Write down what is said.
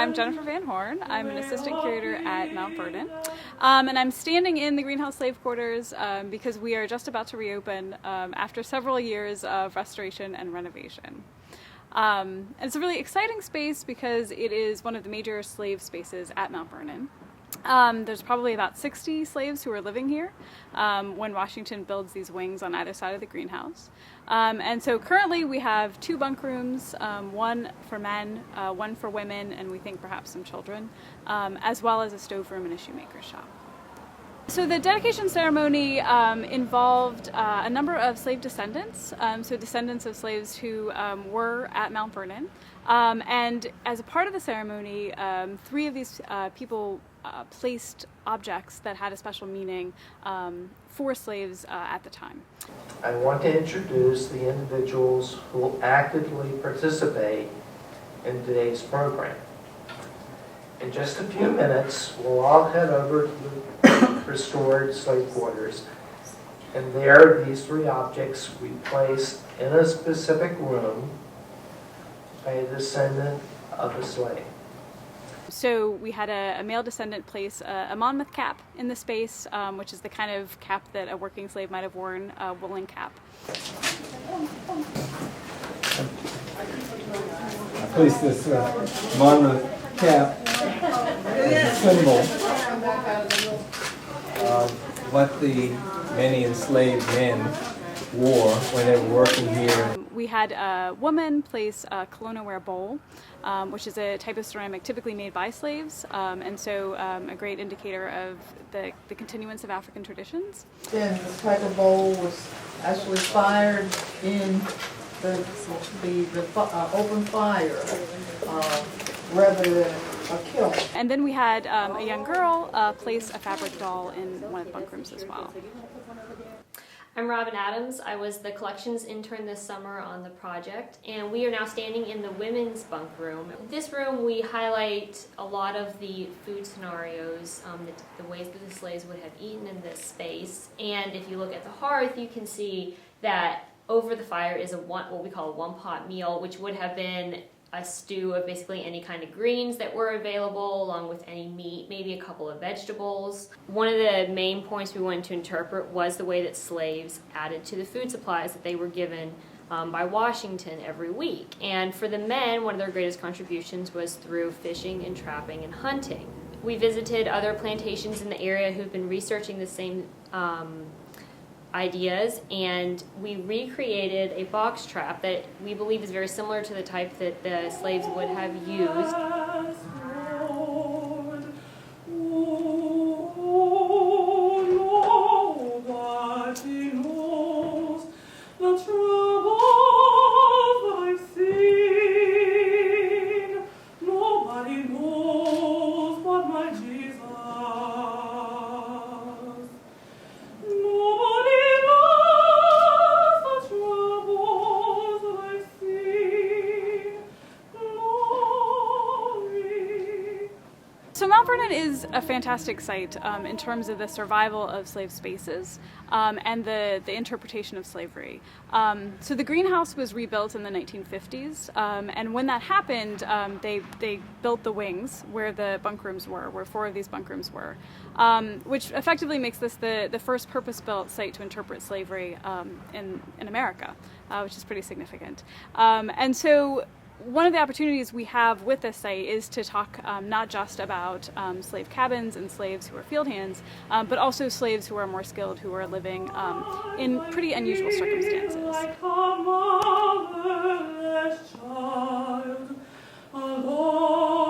I'm Jennifer Van Horn. I'm an assistant curator at Mount Vernon. And I'm standing in the greenhouse slave quarters because we are just about to reopen after several years of restoration and renovation. And it's a really exciting space because it is one of the major slave spaces at Mount Vernon. There's probably about 60 slaves who are living here when Washington builds these wings on either side of the greenhouse. And so currently we have 2 bunk rooms, one for men, one for women, and we think perhaps some children, as well as a stove room and a shoemaker's shop. So the dedication ceremony involved a number of slave descendants, so descendants of slaves who were at Mount Vernon. And as a part of the ceremony, 3 of these people placed objects that had a special meaning for slaves at the time. I want to introduce the individuals who will actively participate in today's program. In just a few minutes, we'll all head over to the restored slave quarters, and there these 3 objects we placed in a specific room by a descendant of a slave. So we had a male descendant place a Monmouth cap in the space, which is the kind of cap that a working slave might have worn, a woolen cap. I placed this Monmouth cap as a symbol of what the many enslaved men wore when they were working here. We had a woman place a colonial-ware bowl, which is a type of ceramic typically made by slaves, and so a great indicator of the continuance of African traditions. And this type of bowl was actually fired in the open fire rather than a kiln. And then we had a young girl place a fabric doll in one of the bunk rooms as well. I'm Robin Adams. I was the collections intern this summer on the project, and we are now standing in the women's bunk room. In this room we highlight a lot of the food scenarios, the ways that the slaves would have eaten in this space. And if you look at the hearth, you can see that over the fire is what we call a one-pot meal, which would have been a stew of basically any kind of greens that were available, along with any meat, maybe a couple of vegetables. One of the main points we wanted to interpret was the way that slaves added to the food supplies that they were given by Washington every week. And for the men, one of their greatest contributions was through fishing and trapping and hunting. We visited other plantations in the area who've been researching the same ideas, and we recreated a box trap that we believe is very similar to the type that the slaves would have used. So Mount Vernon is a fantastic site in terms of the survival of slave spaces and the interpretation of slavery. So the greenhouse was rebuilt in the 1950s, and when that happened, they built the wings where the bunk rooms were, where 4 of these bunk rooms were, which effectively makes this the first purpose-built site to interpret slavery in America, which is pretty significant. And so one of the opportunities we have with this site is to talk not just about slave cabins and slaves who are field hands, but also slaves who are more skilled, who are living in pretty unusual circumstances. Like a motherless child, alone.